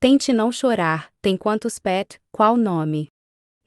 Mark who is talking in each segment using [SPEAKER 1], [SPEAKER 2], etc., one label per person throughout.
[SPEAKER 1] Tente não chorar. Tem quantos pet? Qual nome?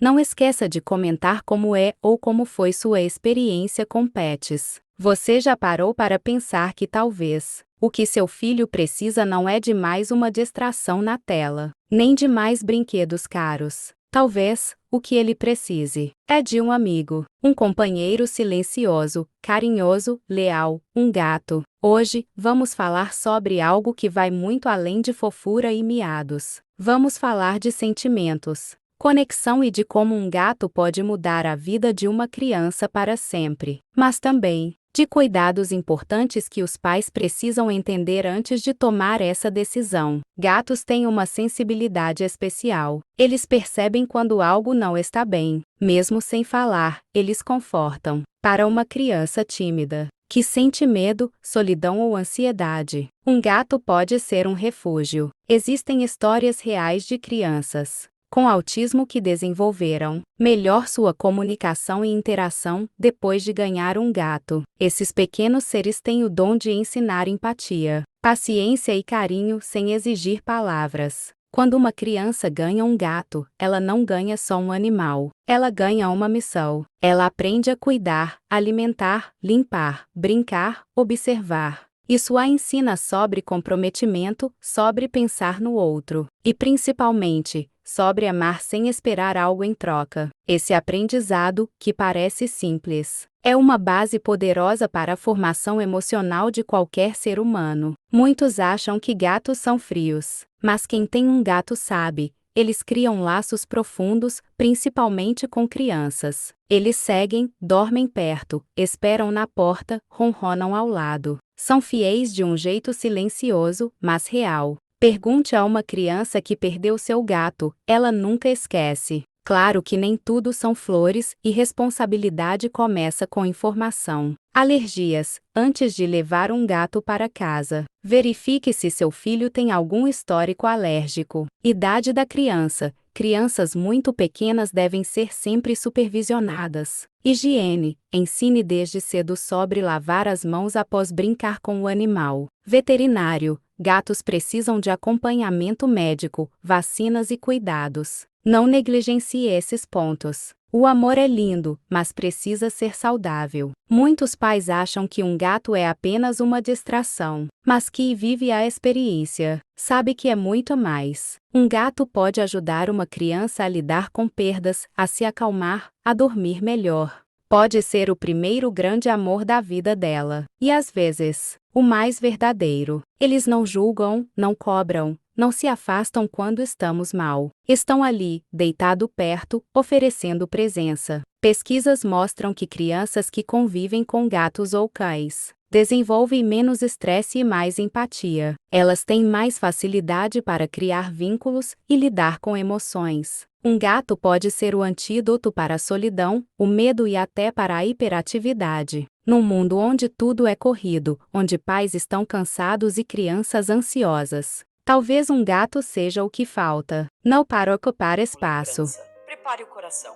[SPEAKER 1] Não esqueça de comentar como é ou como foi sua experiência com pets. Você já parou para pensar que talvez o que seu filho precisa não é de mais uma distração na tela, nem de mais brinquedos caros. Talvez o que ele precise é de um amigo, um companheiro silencioso, carinhoso, leal, um gato. Hoje, vamos falar sobre algo que vai muito além de fofura e miados. Vamos falar de sentimentos, conexão e de como um gato pode mudar a vida de uma criança para sempre. Mas também de cuidados importantes que os pais precisam entender antes de tomar essa decisão. Gatos têm uma sensibilidade especial. Eles percebem quando algo não está bem. Mesmo sem falar, eles confortam. Para uma criança tímida, que sente medo, solidão ou ansiedade, um gato pode ser um refúgio. Existem histórias reais de crianças com autismo que desenvolveram melhor sua comunicação e interação depois de ganhar um gato. Esses pequenos seres têm o dom de ensinar empatia, paciência e carinho sem exigir palavras. Quando uma criança ganha um gato, ela não ganha só um animal, ela ganha uma missão. Ela aprende a cuidar, alimentar, limpar, brincar, observar. Isso a ensina sobre comprometimento, sobre pensar no outro, e principalmente, sobre amar sem esperar algo em troca. Esse aprendizado, que parece simples, é uma base poderosa para a formação emocional de qualquer ser humano. Muitos acham que gatos são frios, mas quem tem um gato sabe, eles criam laços profundos, principalmente com crianças. Eles seguem, dormem perto, esperam na porta, ronronam ao lado. São fiéis de um jeito silencioso, mas real. Pergunte a uma criança que perdeu seu gato, ela nunca esquece. Claro que nem tudo são flores, e responsabilidade começa com informação. Alergias. Antes de levar um gato para casa, verifique se seu filho tem algum histórico alérgico. Idade da criança. Crianças muito pequenas devem ser sempre supervisionadas. Higiene. Ensine desde cedo sobre lavar as mãos após brincar com o animal. Veterinário. Gatos precisam de acompanhamento médico, vacinas e cuidados. Não negligencie esses pontos. O amor é lindo, mas precisa ser saudável. Muitos pais acham que um gato é apenas uma distração, mas quem vive a experiência sabe que é muito mais. Um gato pode ajudar uma criança a lidar com perdas, a se acalmar, a dormir melhor. Pode ser o primeiro grande amor da vida dela, e às vezes, o mais verdadeiro. Eles não julgam, não cobram, não se afastam quando estamos mal. Estão ali, deitado perto, oferecendo presença. Pesquisas mostram que crianças que convivem com gatos ou cães desenvolvem menos estresse e mais empatia. Elas têm mais facilidade para criar vínculos e lidar com emoções. Um gato pode ser o antídoto para a solidão, o medo e até para a hiperatividade. Num mundo onde tudo é corrido, onde pais estão cansados e crianças ansiosas, talvez um gato seja o que falta. Não para ocupar espaço.
[SPEAKER 2] Prepare o coração.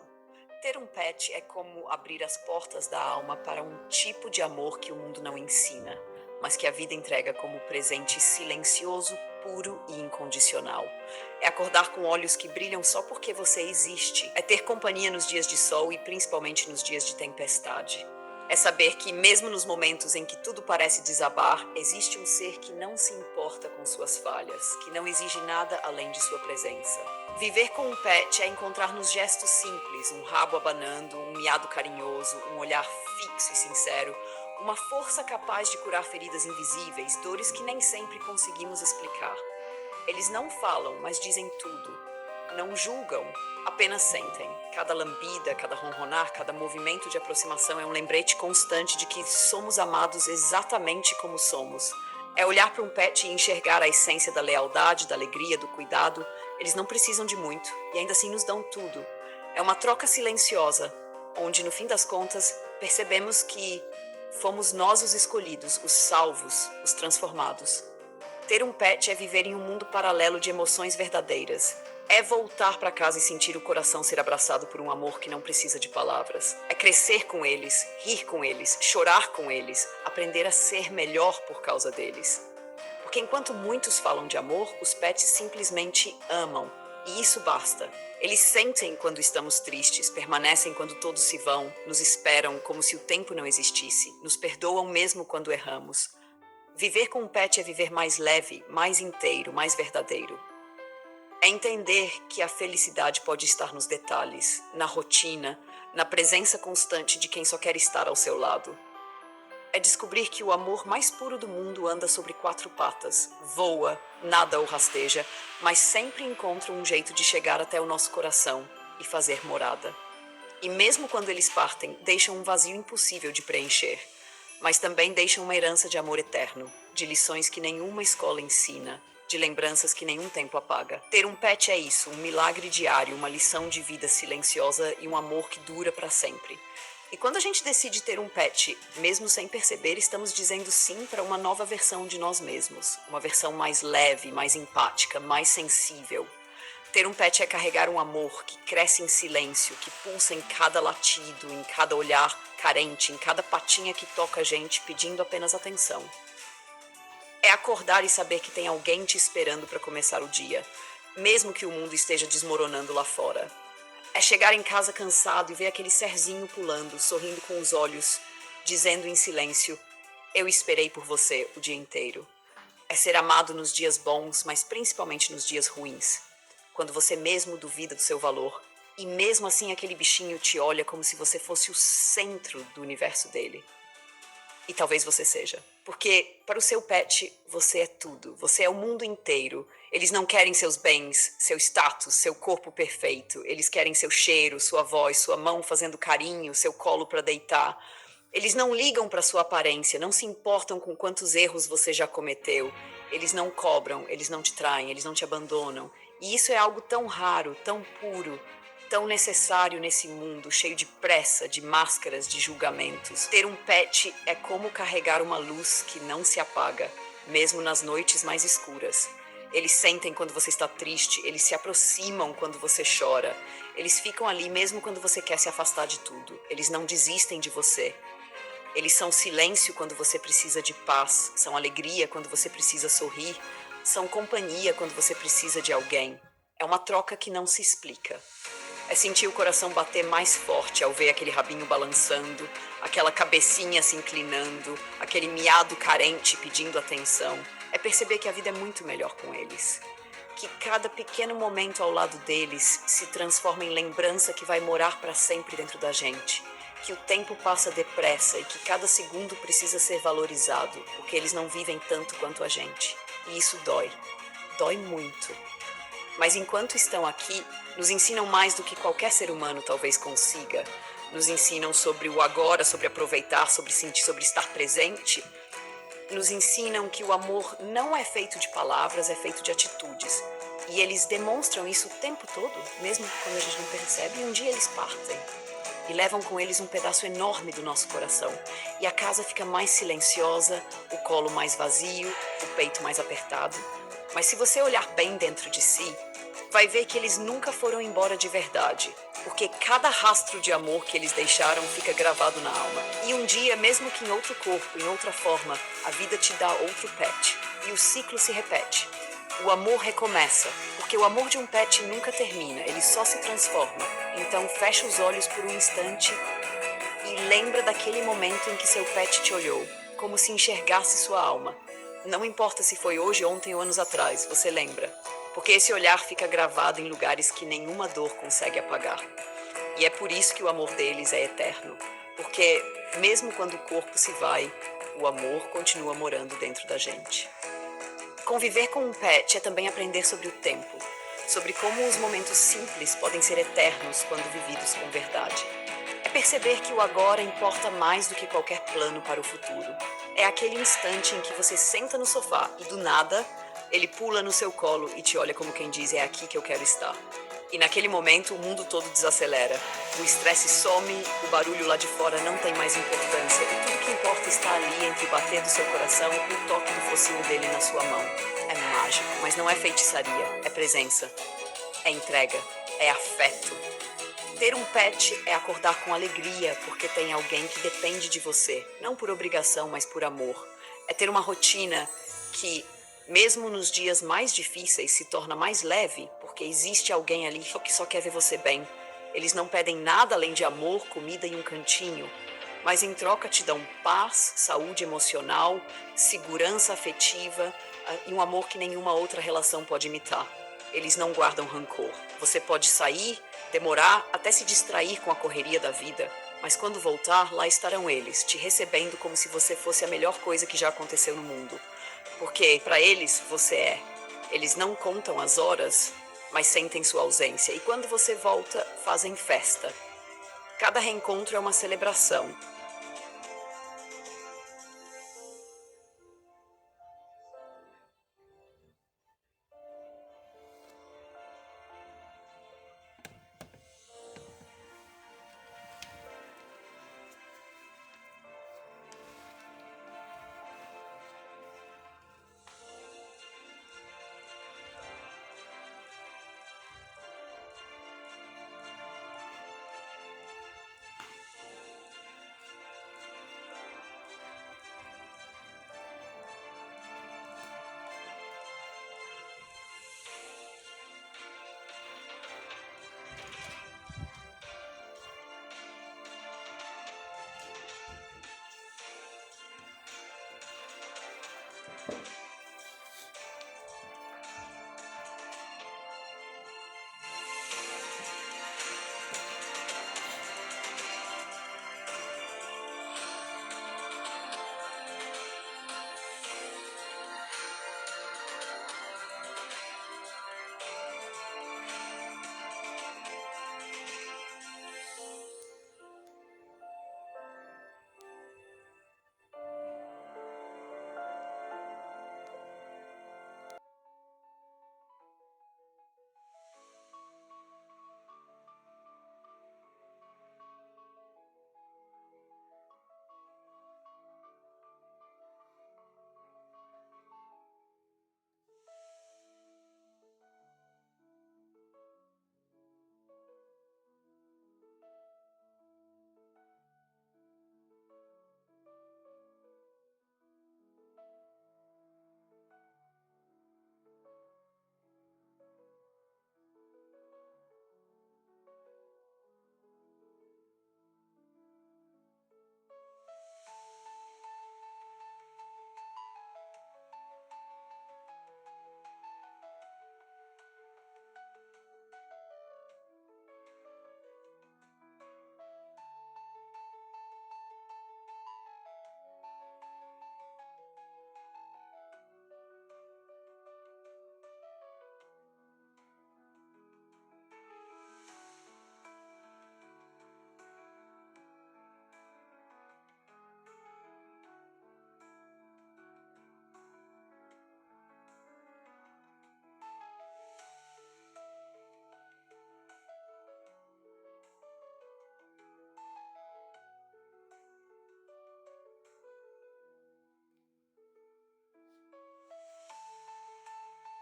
[SPEAKER 2] Ter um pet é como abrir as portas da alma para um tipo de amor que o mundo não ensina, mas que a vida entrega como presente silencioso, puro e incondicional. É acordar com olhos que brilham só porque você existe. É ter companhia nos dias de sol e principalmente nos dias de tempestade. É saber que, mesmo nos momentos em que tudo parece desabar, existe um ser que não se importa com suas falhas, que não exige nada além de sua presença. Viver com um pet é encontrar nos gestos simples um rabo abanando, um miado carinhoso, um olhar fixo e sincero, uma força capaz de curar feridas invisíveis, dores que nem sempre conseguimos explicar. Eles não falam, mas dizem tudo. Não julgam, apenas sentem. Cada lambida, cada ronronar, cada movimento de aproximação é um lembrete constante de que somos amados exatamente como somos. É olhar para um pet e enxergar a essência da lealdade, da alegria, do cuidado. Eles não precisam de muito e ainda assim nos dão tudo. É uma troca silenciosa, onde no fim das contas percebemos que fomos nós os escolhidos, os salvos, os transformados. Ter um pet é viver em um mundo paralelo de emoções verdadeiras. É voltar para casa e sentir o coração ser abraçado por um amor que não precisa de palavras. É crescer com eles, rir com eles, chorar com eles, aprender a ser melhor por causa deles. Porque enquanto muitos falam de amor, os pets simplesmente amam. E isso basta. Eles sentem quando estamos tristes, permanecem quando todos se vão, nos esperam como se o tempo não existisse, nos perdoam mesmo quando erramos. Viver com um pet é viver mais leve, mais inteiro, mais verdadeiro. É entender que a felicidade pode estar nos detalhes, na rotina, na presença constante de quem só quer estar ao seu lado. É descobrir que o amor mais puro do mundo anda sobre quatro patas, voa, nada o rasteja, mas sempre encontra um jeito de chegar até o nosso coração e fazer morada. E mesmo quando eles partem, deixam um vazio impossível de preencher, mas também deixam uma herança de amor eterno, de lições que nenhuma escola ensina, de lembranças que nenhum tempo apaga. Ter um pet é isso, um milagre diário, uma lição de vida silenciosa e um amor que dura para sempre. E quando a gente decide ter um pet, mesmo sem perceber, estamos dizendo sim para uma nova versão de nós mesmos. Uma versão mais leve, mais empática, mais sensível. Ter um pet é carregar um amor que cresce em silêncio, que pulsa em cada latido, em cada olhar carente, em cada patinha que toca a gente pedindo apenas atenção. É acordar e saber que tem alguém te esperando para começar o dia, mesmo que o mundo esteja desmoronando lá fora. É chegar em casa cansado e ver aquele serzinho pulando, sorrindo com os olhos, dizendo em silêncio: eu esperei por você o dia inteiro. É ser amado nos dias bons, mas principalmente nos dias ruins, quando você mesmo duvida do seu valor, e mesmo assim aquele bichinho te olha como se você fosse o centro do universo dele. E talvez você seja. Porque para o seu pet, você é tudo. Você é o mundo inteiro. Eles não querem seus bens, seu status, seu corpo perfeito. Eles querem seu cheiro, sua voz, sua mão fazendo carinho, seu colo para deitar. Eles não ligam para sua aparência, não se importam com quantos erros você já cometeu. Eles não cobram, eles não te traem, eles não te abandonam. E isso é algo tão raro, tão puro, tão necessário nesse mundo cheio de pressa, de máscaras, de julgamentos. Ter um pet é como carregar uma luz que não se apaga, mesmo nas noites mais escuras. Eles sentem quando você está triste, eles se aproximam quando você chora. Eles ficam ali mesmo quando você quer se afastar de tudo. Eles não desistem de você. Eles são silêncio quando você precisa de paz, são alegria quando você precisa sorrir, são companhia quando você precisa de alguém. É uma troca que não se explica. É sentir o coração bater mais forte ao ver aquele rabinho balançando, aquela cabecinha se inclinando, aquele miado carente pedindo atenção. É perceber que a vida é muito melhor com eles. Que cada pequeno momento ao lado deles se transforma em lembrança que vai morar para sempre dentro da gente. Que o tempo passa depressa e que cada segundo precisa ser valorizado, porque eles não vivem tanto quanto a gente. E isso dói. Dói muito. Mas enquanto estão aqui, nos ensinam mais do que qualquer ser humano talvez consiga. Nos ensinam sobre o agora, sobre aproveitar, sobre sentir, sobre estar presente. Nos ensinam que o amor não é feito de palavras, é feito de atitudes. E eles demonstram isso o tempo todo, mesmo quando a gente não percebe, e um dia eles partem. E levam com eles um pedaço enorme do nosso coração. E a casa fica mais silenciosa, o colo mais vazio, o peito mais apertado. Mas se você olhar bem dentro de si, vai ver que eles nunca foram embora de verdade, porque cada rastro de amor que eles deixaram fica gravado na alma. E um dia, mesmo que em outro corpo, em outra forma, a vida te dá outro pet, e o ciclo se repete. O amor recomeça, porque o amor de um pet nunca termina, ele só se transforma. Então fecha os olhos por um instante e lembra daquele momento em que seu pet te olhou, como se enxergasse sua alma. Não importa se foi hoje, ontem ou anos atrás, você lembra. Porque esse olhar fica gravado em lugares que nenhuma dor consegue apagar. E é por isso que o amor deles é eterno. Porque mesmo quando o corpo se vai, o amor continua morando dentro da gente. Conviver com um pet é também aprender sobre o tempo, sobre como os momentos simples podem ser eternos quando vividos com verdade. É perceber que o agora importa mais do que qualquer plano para o futuro. É aquele instante em que você senta no sofá e do nada ele pula no seu colo e te olha como quem diz: é aqui que eu quero estar. E naquele momento o mundo todo desacelera. O estresse some, o barulho lá de fora não tem mais importância. E tudo que importa está ali entre o bater do seu coração e o toque do focinho dele na sua mão. É mágico, mas não é feitiçaria. É presença. É entrega. É afeto. Ter um pet é acordar com alegria porque tem alguém que depende de você. Não por obrigação, mas por amor. É ter uma rotina que Mesmo nos dias mais difíceis, se torna mais leve, porque existe alguém ali que só quer ver você bem. Eles não pedem nada além de amor, comida e um cantinho, mas em troca te dão paz, saúde emocional, segurança afetiva e um amor que nenhuma outra relação pode imitar. Eles não guardam rancor. Você pode sair, demorar, até se distrair com a correria da vida, mas quando voltar, lá estarão eles, te recebendo como se você fosse a melhor coisa que já aconteceu no mundo. Porque para eles você é. Eles não contam as horas, mas sentem sua ausência. E quando você volta, fazem festa. Cada reencontro é uma celebração.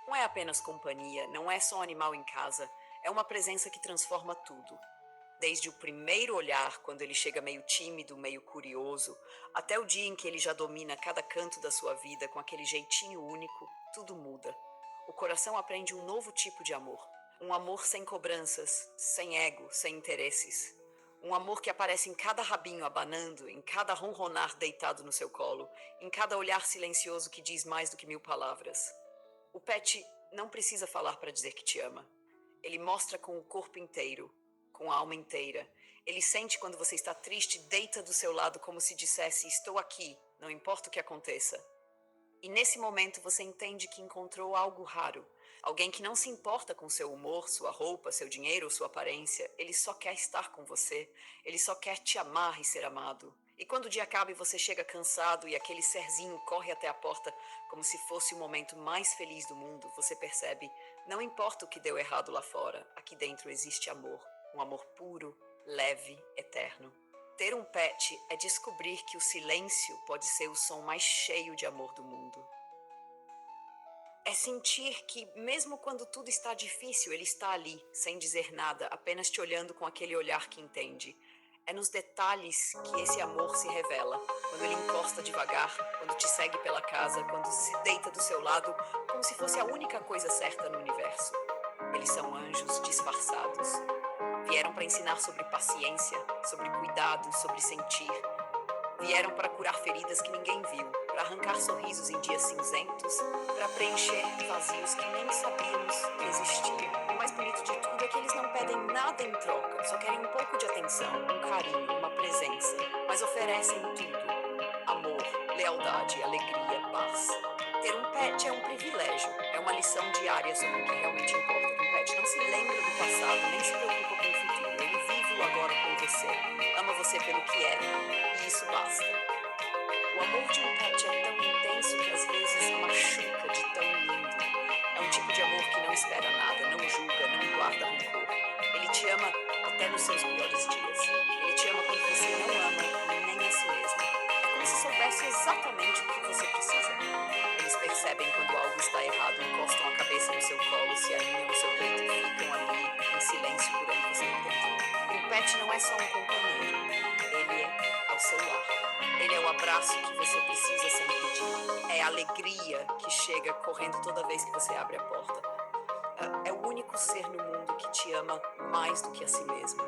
[SPEAKER 2] Não é apenas companhia, não é só um animal em casa, é uma presença que transforma tudo. Desde o primeiro olhar, quando ele chega meio tímido, meio curioso, até o dia em que ele já domina cada canto da sua vida com aquele jeitinho único, tudo muda. O coração aprende um novo tipo de amor. Um amor sem cobranças, sem ego, sem interesses. Um amor que aparece em cada rabinho abanando, em cada ronronar deitado no seu colo, em cada olhar silencioso que diz mais do que mil palavras. O pet não precisa falar para dizer que te ama. Ele mostra com o corpo inteiro, com a alma inteira. Ele sente quando você está triste, deita do seu lado como se dissesse: estou aqui, não importa o que aconteça. E nesse momento você entende que encontrou algo raro. Alguém que não se importa com seu humor, sua roupa, seu dinheiro ou sua aparência. Ele só quer estar com você. Ele só quer te amar e ser amado. E quando o dia acaba e você chega cansado e aquele serzinho corre até a porta como se fosse o momento mais feliz do mundo, você percebe: não importa o que deu errado lá fora, aqui dentro existe amor. Um amor puro, leve, eterno. Ter um pet é descobrir que o silêncio pode ser o som mais cheio de amor do mundo. É sentir que, mesmo quando tudo está difícil, ele está ali, sem dizer nada, apenas te olhando com aquele olhar que entende. É nos detalhes que esse amor se revela. Quando ele encosta devagar, quando te segue pela casa, quando se deita do seu lado, como se fosse a única coisa certa no universo. Eles são anjos disfarçados. Vieram para ensinar sobre paciência, sobre cuidado, sobre sentir. Vieram para curar feridas que ninguém viu, para arrancar sorrisos em dias cinzentos, para preencher vazios que nem sabíamos que existiam. O mais bonito de tudo é que eles não pedem nada em troca, só querem um pouco de atenção, um carinho, uma presença, mas oferecem tudo: amor, lealdade, alegria, paz. Ter um pet é um privilégio, é uma lição diária sobre o que realmente importa. Um pet não se lembra do passado, nem se preocupa com o futuro. Ele vive o agora com você, ama você pelo que é, e isso basta. O amor de um pet é tão intenso que às vezes machuca de tão lindo. É um tipo de amor que não espera nada, não julga, não guarda rancor. Ele te ama até nos seus piores dias. Ele te ama quando você não ama nem a si mesmo. É como se soubesse exatamente o que você precisa. Eles percebem quando algo está errado, encostam a cabeça no seu colo, se alinham no seu peito e ficam ali em silêncio por onde você não tem. Um pet não é só um companheiro, ele é o seu lar. Ele é o abraço que você precisa sem pedir. É a alegria que chega correndo toda vez que você abre a porta. É o único ser no mundo que te ama mais do que a si mesmo.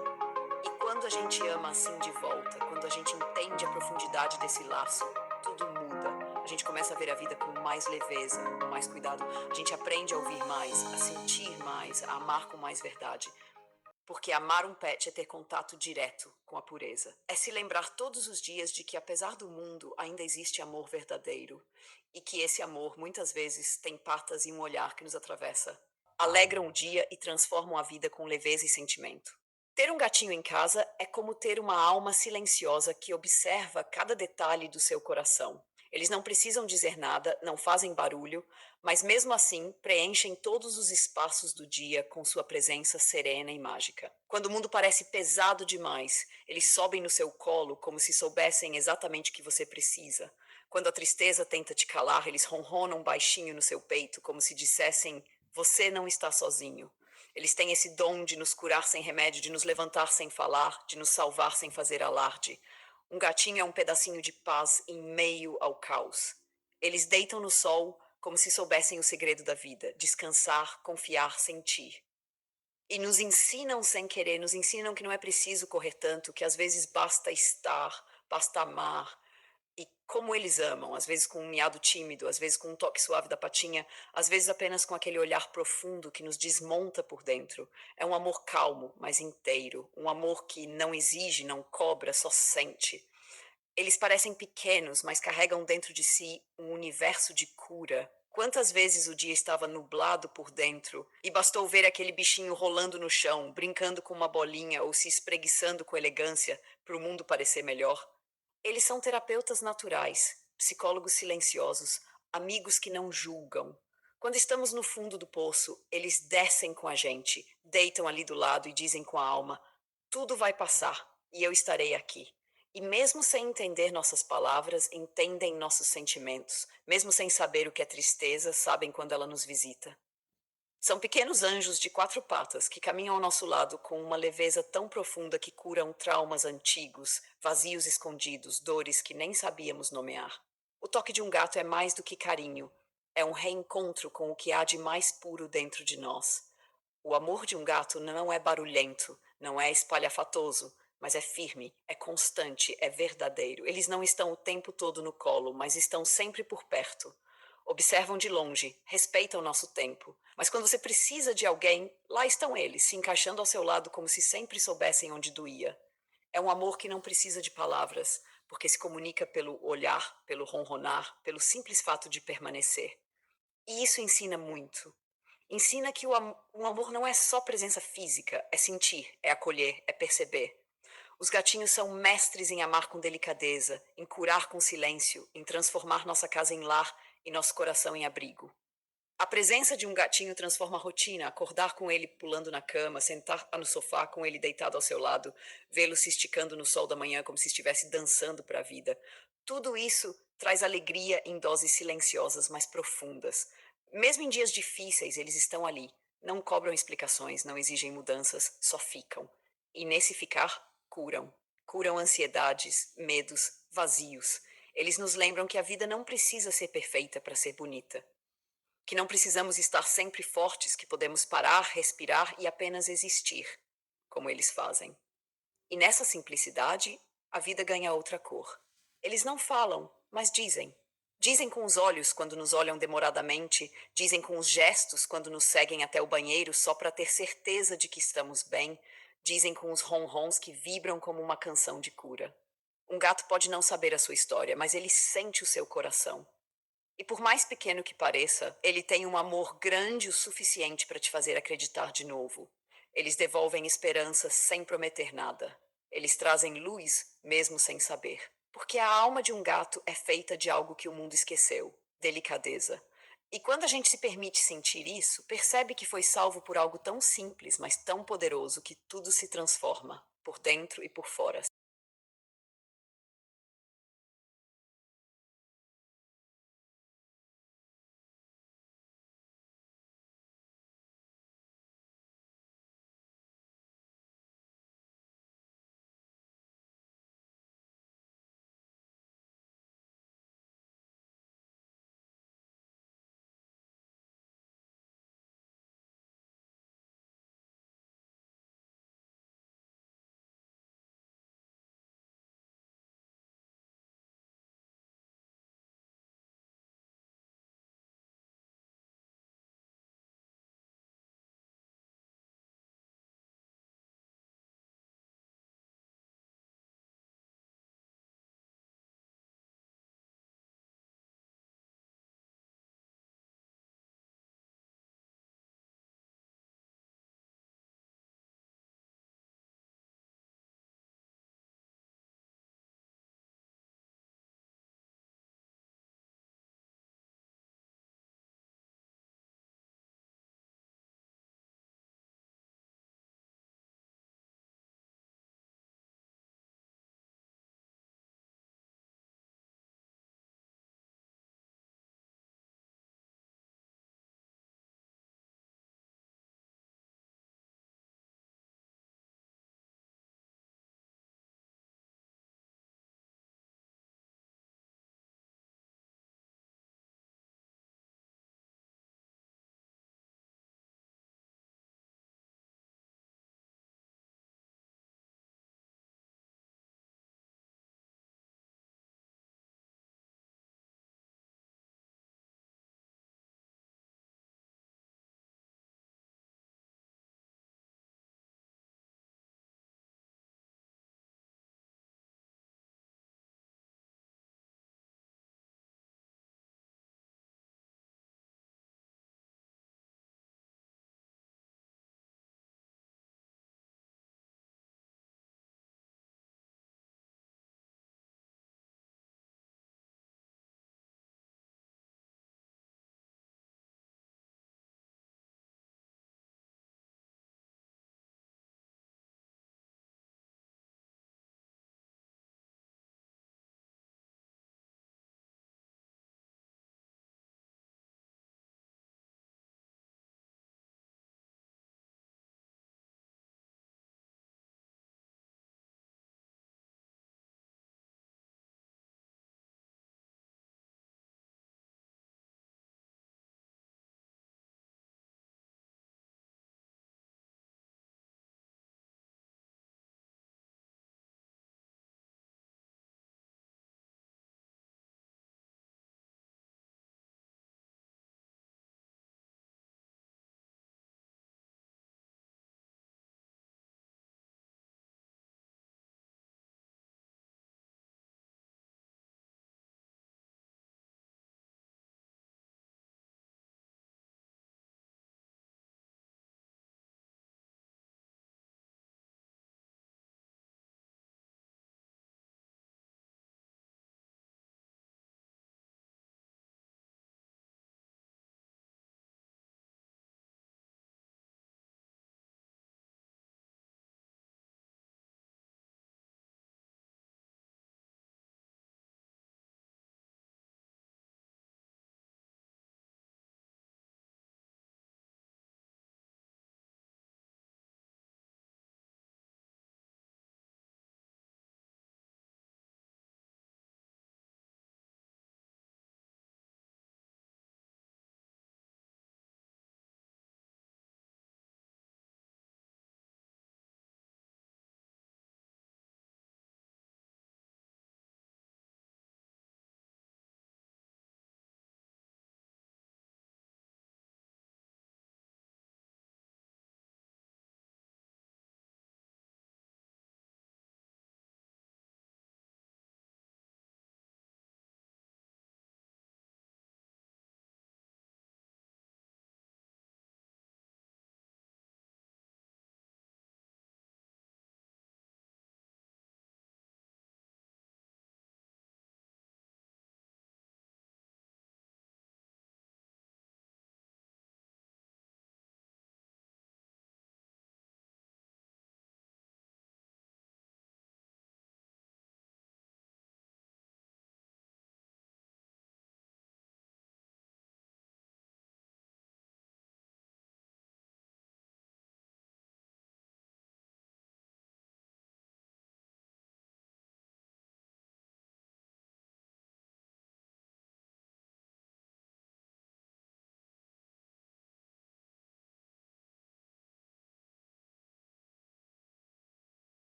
[SPEAKER 2] E quando a gente ama assim de volta, quando a gente entende a profundidade desse laço, tudo muda. A gente começa a ver a vida com mais leveza, com mais cuidado. A gente aprende a ouvir mais, a sentir mais, a amar com mais verdade. Porque amar um pet é ter contato direto com a pureza. É se lembrar todos os dias de que, apesar do mundo, ainda existe amor verdadeiro. E que esse amor, muitas vezes, tem patas e um olhar que nos atravessa. Alegram o dia e transformam a vida com leveza e sentimento. Ter um gatinho em casa é como ter uma alma silenciosa que observa cada detalhe do seu coração. Eles não precisam dizer nada, não fazem barulho, mas mesmo assim preenchem todos os espaços do dia com sua presença serena e mágica. Quando o mundo parece pesado demais, eles sobem no seu colo como se soubessem exatamente o que você precisa. Quando a tristeza tenta te calar, eles ronronam baixinho no seu peito como se dissessem: você não está sozinho. Eles têm esse dom de nos curar sem remédio, de nos levantar sem falar, de nos salvar sem fazer alarde. Um gatinho é um pedacinho de paz em meio ao caos. Eles deitam no sol como se soubessem o segredo da vida: descansar, confiar, sentir. E nos ensinam sem querer, nos ensinam que não é preciso correr tanto, que às vezes basta estar, basta amar. E como eles amam, às vezes com um miado tímido, às vezes com um toque suave da patinha, às vezes apenas com aquele olhar profundo que nos desmonta por dentro. É um amor calmo, mas inteiro, um amor que não exige, não cobra, só sente. Eles parecem pequenos, mas carregam dentro de si um universo de cura. Quantas vezes o dia estava nublado por dentro e bastou ver aquele bichinho rolando no chão, brincando com uma bolinha ou se espreguiçando com elegância para o mundo parecer melhor? Eles são terapeutas naturais, psicólogos silenciosos, amigos que não julgam. Quando estamos no fundo do poço, eles descem com a gente, deitam ali do lado e dizem com a alma: tudo vai passar e eu estarei aqui. E mesmo sem entender nossas palavras, entendem nossos sentimentos. Mesmo sem saber o que é tristeza, sabem quando ela nos visita. São pequenos anjos de quatro patas que caminham ao nosso lado com uma leveza tão profunda que curam traumas antigos, vazios escondidos, dores que nem sabíamos nomear. O toque de um gato é mais do que carinho, é um reencontro com o que há de mais puro dentro de nós. O amor de um gato não é barulhento, não é espalhafatoso, mas é firme, é constante, é verdadeiro. Eles não estão o tempo todo no colo, mas estão sempre por perto. Observam de longe, respeitam nosso tempo. Mas quando você precisa de alguém, lá estão eles, se encaixando ao seu lado como se sempre soubessem onde doía. É um amor que não precisa de palavras, porque se comunica pelo olhar, pelo ronronar, pelo simples fato de permanecer. E isso ensina muito. Ensina que o amor não é só presença física, é sentir, é acolher, é perceber. Os gatinhos são mestres em amar com delicadeza, em curar com silêncio, em transformar nossa casa em lar e nosso coração em abrigo. A presença de um gatinho transforma a rotina, acordar com ele pulando na cama, sentar no sofá com ele deitado ao seu lado, vê-lo se esticando no sol da manhã como se estivesse dançando para a vida. Tudo isso traz alegria em doses silenciosas, mas profundas. Mesmo em dias difíceis, eles estão ali. Não cobram explicações, não exigem mudanças, só ficam. E nesse ficar, curam. Curam ansiedades, medos, vazios. Eles nos lembram que a vida não precisa ser perfeita para ser bonita. Que não precisamos estar sempre fortes, que podemos parar, respirar e apenas existir, como eles fazem. E nessa simplicidade, a vida ganha outra cor. Eles não falam, mas dizem. Dizem com os olhos quando nos olham demoradamente, dizem com os gestos quando nos seguem até o banheiro só para ter certeza de que estamos bem, dizem com os ronrons que vibram como uma canção de cura. Um gato pode não saber a sua história, mas ele sente o seu coração. E por mais pequeno que pareça, ele tem um amor grande o suficiente para te fazer acreditar de novo. Eles devolvem esperança sem prometer nada. Eles trazem luz mesmo sem saber. Porque a alma de um gato é feita de algo que o mundo esqueceu: delicadeza. E quando a gente se permite sentir isso, percebe que foi salvo por algo tão simples, mas tão poderoso que tudo se transforma, por dentro e por fora.